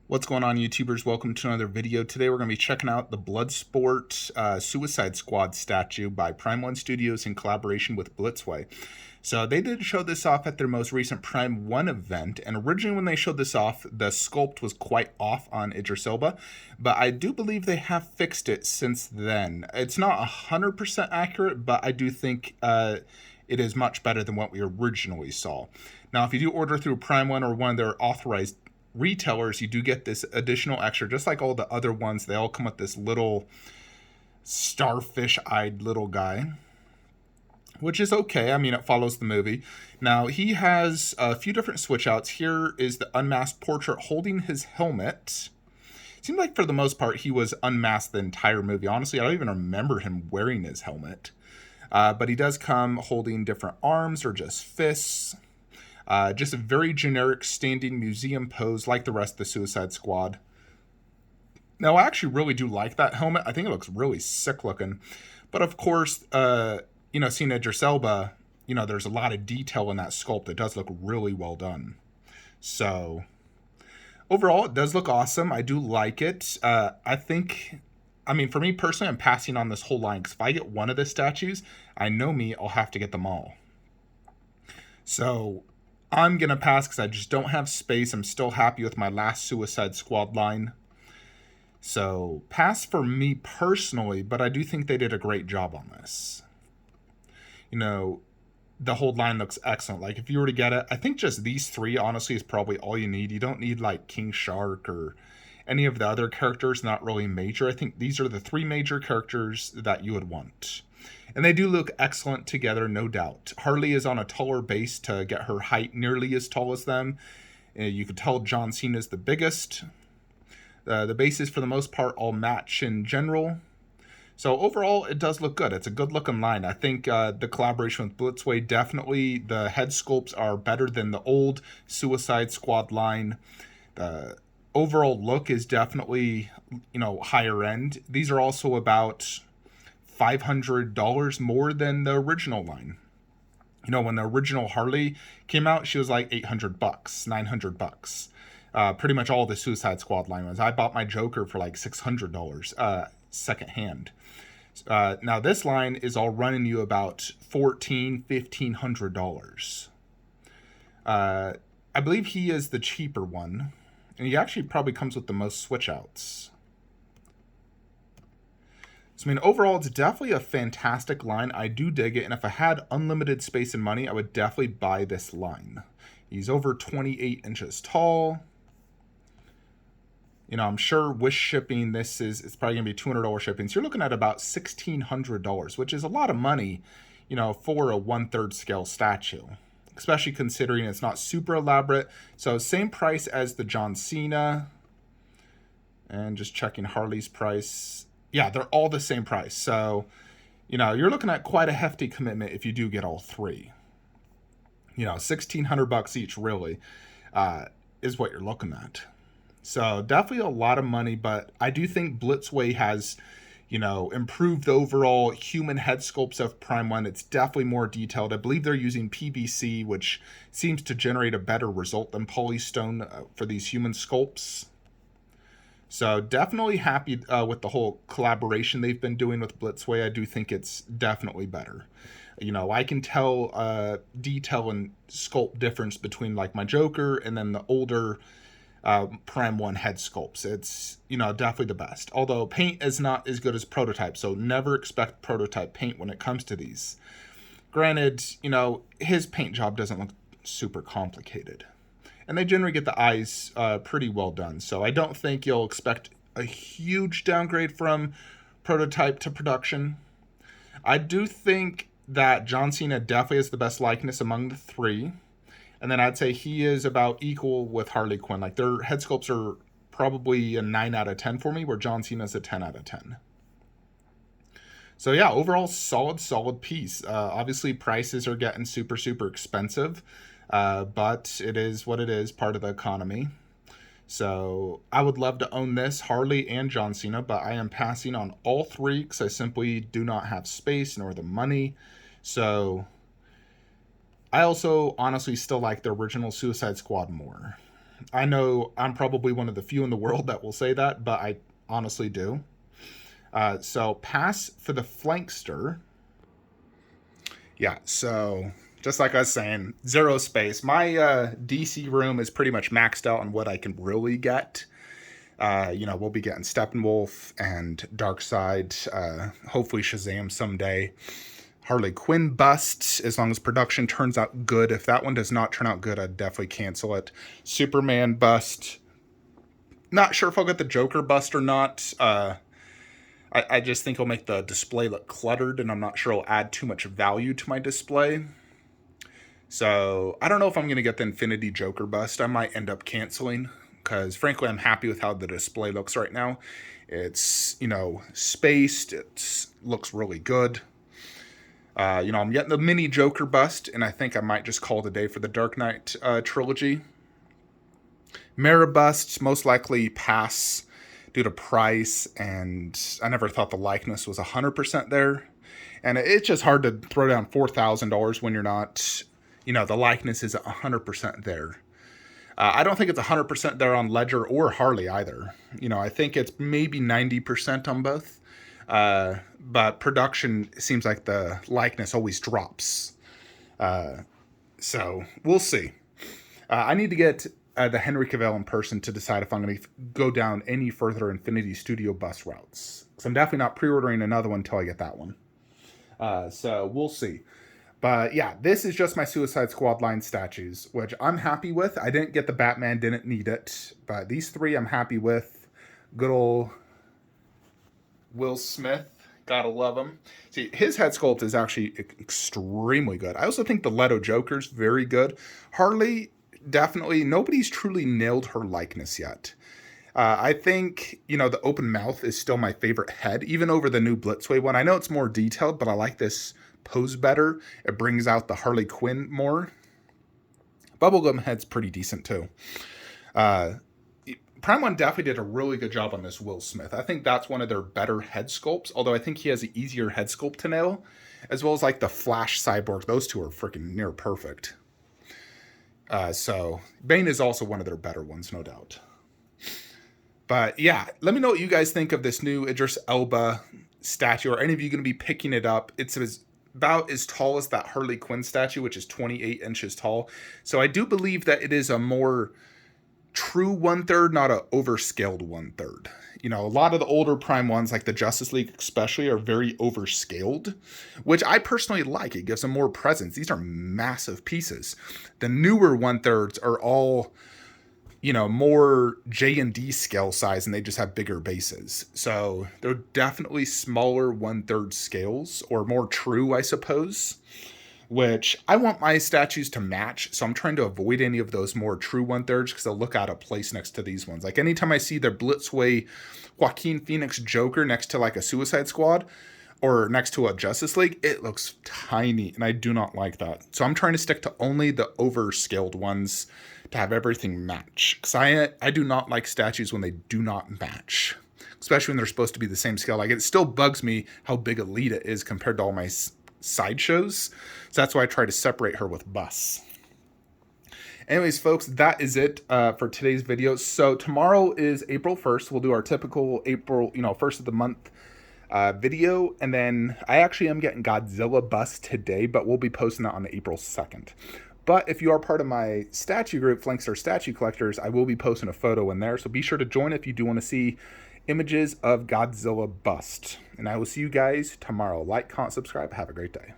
What's going on, YouTubers? Welcome to another video. Today we're going to be checking out the Bloodsport Suicide Squad statue by Prime 1 Studios in collaboration with Blitzway. So they did show this off at their most recent Prime 1 event, and originally when they showed this off, the sculpt was quite off on Idris Elba, but I do believe they have fixed it since then. It's not 100% accurate, but I do think it is much better than what we originally saw. Now, if you do order through Prime 1 or one of their authorized retailers, you do get this additional extra, just like all the other ones. They all come with this little starfish-eyed little guy, which is okay. I mean, it follows the movie. Now, he has a few different switch outs. Here is the unmasked portrait holding his helmet. It seemed like for the most part he was unmasked the entire movie. Honestly, I don't even remember him wearing his helmet. But he does come holding different arms or just fists. Just a very generic standing museum pose like the rest of the Suicide Squad. Now, I actually really do like that helmet. I think it looks really sick looking. But of course, seeing Idris Elba, there's a lot of detail in that sculpt. It does look really well done. So, overall, it does look awesome. I do like it. For me personally, I'm passing on this whole line. Because if I get one of the statues, I know me, I'll have to get them all. So I'm going to pass because I just don't have space. I'm still happy with my last Suicide Squad line. So pass for me personally, but I do think they did a great job on this. The whole line looks excellent. Like, if you were to get it, I think just these three, honestly, is probably all you need. You don't need, like, King Shark or any of the other characters, not really major. I think these are the three major characters that you would want. And they do look excellent together, no doubt. Harley is on a taller base to get her height nearly as tall as them. You could tell John Cena is the biggest. The bases, for the most part, all match in general. So overall, it does look good. It's a good-looking line. I think the collaboration with Blitzway, definitely the head sculpts are better than the old Suicide Squad line. The overall look is definitely, higher end. These are also about $500 more than the original line. When the original Harley came out, she was like $800, $900. Pretty much all the Suicide Squad line was. I bought my Joker for like $600 secondhand. Now this line is all running you about $1,500. I believe he is the cheaper one, and he actually probably comes with the most switch outs. So, overall, it's definitely a fantastic line. I do dig it, and if I had unlimited space and money, I would definitely buy this line. He's over 28 inches tall. I'm sure with shipping, it's probably going to be $200 shipping. So you're looking at about $1,600, which is a lot of money, for a 1/3 scale statue, especially considering it's not super elaborate. So same price as the John Cena. And just checking Harley's price. Yeah, they're all the same price. So, you're looking at quite a hefty commitment if you do get all three. $1,600 each really is what you're looking at. So definitely a lot of money, but I do think Blitzway has, improved the overall human head sculpts of Prime 1. It's definitely more detailed. I believe they're using PVC, which seems to generate a better result than Polystone for these human sculpts. So definitely happy with the whole collaboration they've been doing with Blitzway. I do think it's definitely better. I can tell detail and sculpt difference between like my Joker and then the older Prime 1 head sculpts. It's, definitely the best. Although paint is not as good as prototype, so never expect prototype paint when it comes to these. Granted, his paint job doesn't look super complicated. And they generally get the eyes pretty well done. So I don't think you'll expect a huge downgrade from prototype to production. I do think that John Cena definitely has the best likeness among the three. And then I'd say he is about equal with Harley Quinn. Like, their head sculpts are probably a 9 out of 10 for me, where John Cena's a 10 out of 10. So yeah, overall, solid piece. Obviously, prices are getting super expensive. But it is what it is, part of the economy. So I would love to own this, Harley and John Cena, but I am passing on all three because I simply do not have space nor the money. So I also honestly still like the original Suicide Squad more. I know I'm probably one of the few in the world that will say that, but I honestly do. So pass for the Flankster. Yeah, so just like I was saying, zero space. My DC room is pretty much maxed out on what I can really get. We'll be getting Steppenwolf and Darkseid, hopefully Shazam someday. Harley Quinn bust, as long as production turns out good. If that one does not turn out good, I'd definitely cancel it. Superman bust. Not sure if I'll get the Joker bust or not. I just think it'll make the display look cluttered, and I'm not sure it'll add too much value to my display. So I don't know if I'm going to get the Infinity Joker bust. I might end up canceling, because frankly, I'm happy with how the display looks right now. It's, spaced. It looks really good. I'm getting the mini Joker bust, and I think I might just call it a day for the Dark Knight trilogy. Mara busts, most likely pass due to price, and I never thought the likeness was 100% there. And it's just hard to throw down $4,000 when you're not, the likeness is 100% there. I don't think it's 100% there on Ledger or Harley either. I think it's maybe 90% on both. But production seems like the likeness always drops. So we'll see. I need to get the Henry Cavill in person to decide if I'm going to go down any further Infinity Studio bus routes. Because I'm definitely not pre-ordering another one until I get that one. So we'll see. But yeah, this is just my Suicide Squad line statues, which I'm happy with. I didn't get the Batman, didn't need it. But these three I'm happy with. Good old Will Smith. Gotta love him. See, his head sculpt is actually extremely good. I also think the Leto Joker's very good. Harley, definitely, nobody's truly nailed her likeness yet. I think, the open mouth is still my favorite head, even over the new Blitzway one. I know it's more detailed, but I like this pose better. It brings out the Harley Quinn more. Bubblegum head's pretty decent, too. Prime One definitely did a really good job on this Will Smith. I think that's one of their better head sculpts, although I think he has an easier head sculpt to nail, as well as like the Flash Cyborg. Those two are freaking near perfect. So Bane is also one of their better ones, no doubt. But yeah, let me know what you guys think of this new Idris Elba statue. Are any of you going to be picking it up? It's about as tall as that Harley Quinn statue, which is 28 inches tall. So I do believe that it is a more true 1/3, not a overscaled 1/3. A lot of the older Prime ones, like the Justice League especially, are very overscaled, which I personally like. It gives them more presence. These are massive pieces. The newer 1/3s are all, more J&D scale size, and they just have bigger bases. So they're definitely smaller 1/3 scales, or more true, I suppose, which I want my statues to match. So I'm trying to avoid any of those more true 1/3s because they'll look out of place next to these ones. Like anytime I see the Blitzway Joaquin Phoenix Joker next to like a Suicide Squad or next to a Justice League, it looks tiny, and I do not like that. So I'm trying to stick to only the overscaled ones to have everything match. Because I do not like statues when they do not match, especially when they're supposed to be the same scale. Like, it still bugs me how big Alita is compared to all my sideshows. So that's why I try to separate her with Bus. Anyways, folks, that is it for today's video. So tomorrow is April 1st. We'll do our typical April, first of the month video. And then I actually am getting Godzilla Bus today, but we'll be posting that on April 2nd. But if you are part of my statue group, Flankster Statue Collectors, I will be posting a photo in there. So be sure to join if you do want to see images of Godzilla Bust. And I will see you guys tomorrow. Like, comment, subscribe. Have a great day.